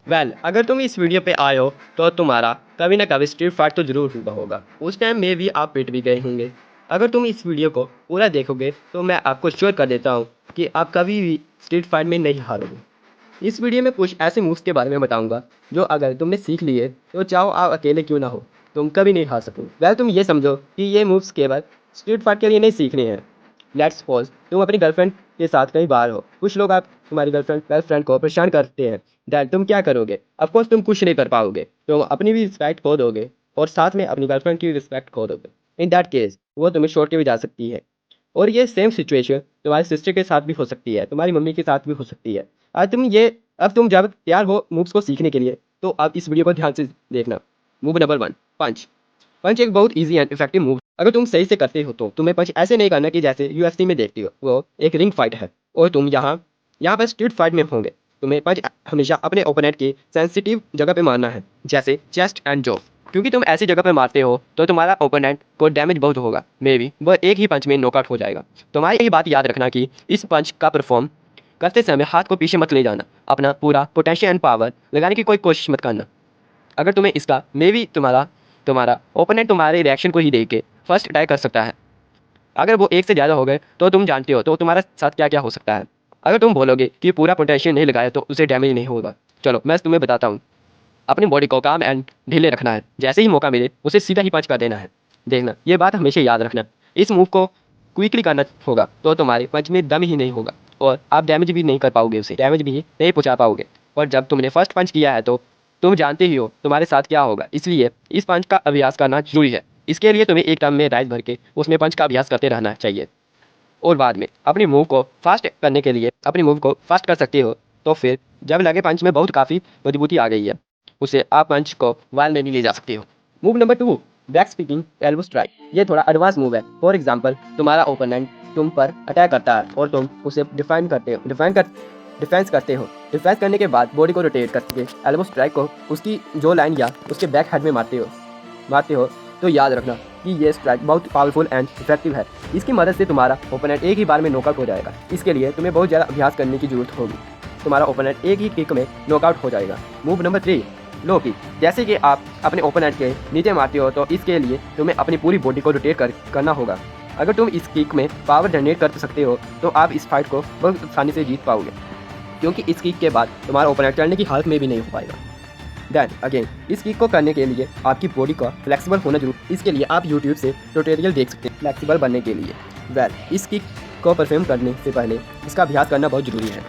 अगर तुम इस वीडियो पे आए हो तो तुम्हारा कभी ना कभी स्ट्रीट फाइट तो जरूर हुआ होगा। उस टाइम में भी आप पिट भी गए होंगे। अगर तुम इस वीडियो को पूरा देखोगे तो मैं आपको श्योर कर देता हूँ कि आप कभी भी स्ट्रीट फाइट में नहीं हारोगे। इस वीडियो में कुछ ऐसे मूव्स के बारे में बताऊंगा जो अगर तुमने सीख लिए तो चाहो आप अकेले क्यों ना हो, तुम कभी नहीं हार सकोगे। तुम ये समझो कि ये मूव्स केवल स्ट्रीट फाइट के लिए नहीं सीखने हैं। लेट्स सपोज तुम अपनी गर्लफ्रेंड के साथ कहीं बाहर हो। कुछ लोग आप तुम्हारी गर्लफ्रेंड को परेशान करते हैं। दैन तुम क्या करोगे? ऑफकोर्स तुम कुछ नहीं कर पाओगे। तुम अपनी भी रिस्पेक्ट खो दोगे और साथ में अपनी गर्लफ्रेंड की रिस्पेक्ट खो दोगे। इन दैट केस वो तुम्हें छोड़ के भी जा सकती है। और ये सेम सिचुएशन तुम्हारी सिस्टर के साथ भी हो सकती है, तुम्हारी मम्मी के साथ भी हो सकती है। अब तुम जब तैयार हो मूव्स को सीखने के लिए तो आप इस वीडियो को ध्यान से देखना। मूव नंबर 1, पंच। पंच एक बहुत ईजी एंड इफेक्टिव मूव। अगर तुम सही से करते हो तो तुम्हें पंच ऐसे नहीं करना कि जैसे यूएफसी में देखती हो, वो एक रिंग फाइट है और तुम यहाँ पर स्ट्रीट फाइट में होंगे। तुम्हें पंच हमेशा अपने ओपोनेंट की सेंसिटिव जगह पे मारना है, जैसे चेस्ट एंड जॉ। क्योंकि तुम ऐसी जगह पे मारते हो तो तुम्हारा ओपोनेंट को डैमेज बहुत होगा। मे बी वह एक ही पंच में नॉकआउट हो जाएगा। तुम्हारी ये बात याद रखना कि इस पंच का परफॉर्म करते समय हाथ को पीछे मत ले जाना। अपना पूरा पोटेंशियल एंड पावर लगाने की कोई कोशिश मत करना। अगर तुम्हें इसका मे बी तुम्हारा ओपोनेंट तुम्हारे रिएक्शन को ही देख के फर्स्ट अटैक कर सकता है। अगर वो एक से ज़्यादा हो गए तो तुम जानते हो तो तुम्हारे साथ क्या क्या हो सकता है। अगर तुम बोलोगे कि पूरा पोटेंशियल नहीं लगाया तो उसे डैमेज नहीं होगा। चलो मैं तुम्हें बताता हूँ। अपनी बॉडी को काम एंड ढीले रखना है। जैसे ही मौका मिले उसे सीधा ही पंच कर देना है। देखना, ये बात हमेशा याद रखना। इस मूव को क्विकली करना होगा तो तुम्हारे पंच में दम ही नहीं होगा और आप डैमेज भी नहीं कर पाओगे, उसे डैमेज भी नहीं पहुँचा पाओगे। और जब तुमने फर्स्ट पंच किया है तो तुम जानते ही हो तुम्हारे साथ क्या होगा। इसलिए इस पंच का अभ्यास करना जरूरी है। इसके लिए तुम्हें एक टर्म में राइस भर के उसमें पंच का अभ्यास करते रहना चाहिए। और बाद में अपनी मूव को फास्ट करने के लिए अपनी मूव को फास्ट कर सकते हो। तो फिर जब लगे पंच में बहुत काफ़ी मजबूती आ गई है, उसे आप पंच को वाल में नहीं ले जा सकते हो। Move number 2, back speaking elbow strike. ये थोड़ा एडवांस मूव है। फॉर एग्जाम्पल, तुम्हारा ओपोनेंट तुम पर अटैक करता है और तुम उसे डिफेंस करते हो। डिफेंस करने के बाद बॉडी को रोटेट करके एल्बो स्ट्राइक को उसकी जो लाइन या उसके बैक हेड में मारते हो। तो याद रखना कि ये स्ट्राइक बहुत पावरफुल एंड इफेक्टिव है। इसकी मदद से तुम्हारा ओपोनेंट एक ही बार में नॉकआउट हो जाएगा। इसके लिए तुम्हें बहुत ज़्यादा अभ्यास करने की जरूरत होगी। तुम्हारा ओपोनेंट एक ही किक में नॉकआउट हो जाएगा। Move number 3, low kick. जैसे कि आप अपने ओपोनेंट के नीचे मारते हो तो इसके लिए तुम्हें अपनी पूरी बॉडी को रोटेट करना होगा। अगर तुम इस किक में पावर जनरेट कर सकते हो तो आप इस फाइट को बहुत आसानी से जीत पाओगे, क्योंकि इस किक के बाद तुम्हारा ओपोनेंट चलने की हालत में भी नहीं हो पाएगा। दैन अगेन, इस किक को करने के लिए आपकी बॉडी का फ्लेक्सिबल होना जरूरी। इसके लिए आप यूट्यूब से ट्यूटोरियल देख सकते हैं फ्लेक्सिबल बनने के लिए। इस किक को परफॉर्म करने से पहले इसका अभ्यास करना बहुत जरूरी है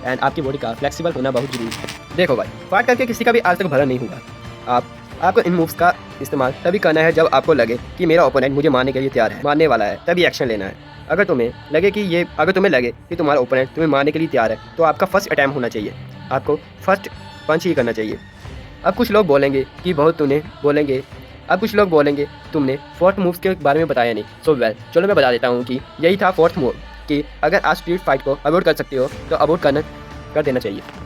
एंड आपकी बॉडी का फ्लेक्सिबल होना बहुत जरूरी है। देखो भाई, फाइट करके किसी का भी आज तक भला नहीं हुआ। आपको इन मूव्स का इस्तेमाल तभी करना है जब आपको लगे कि मेरा ओपोनेंट मुझे मारने के लिए तैयार है, मारने वाला है, तभी एक्शन लेना है। अगर तुम्हें लगे कि तुम्हारा ओपोनेंट तुम्हें मारने के लिए तैयार है तो आपका फर्स्ट अटैम्प्ट होना चाहिए। आपको फर्स्ट पंच ही करना चाहिए। अब कुछ लोग बोलेंगे तुमने फोर्थ मूव्स के बारे में बताया नहीं। चलो मैं बता देता हूँ कि यही था फोर्थ मूव, कि अगर आप स्ट्रीट फाइट को अवॉइड कर सकते हो तो अवॉइड कर देना चाहिए।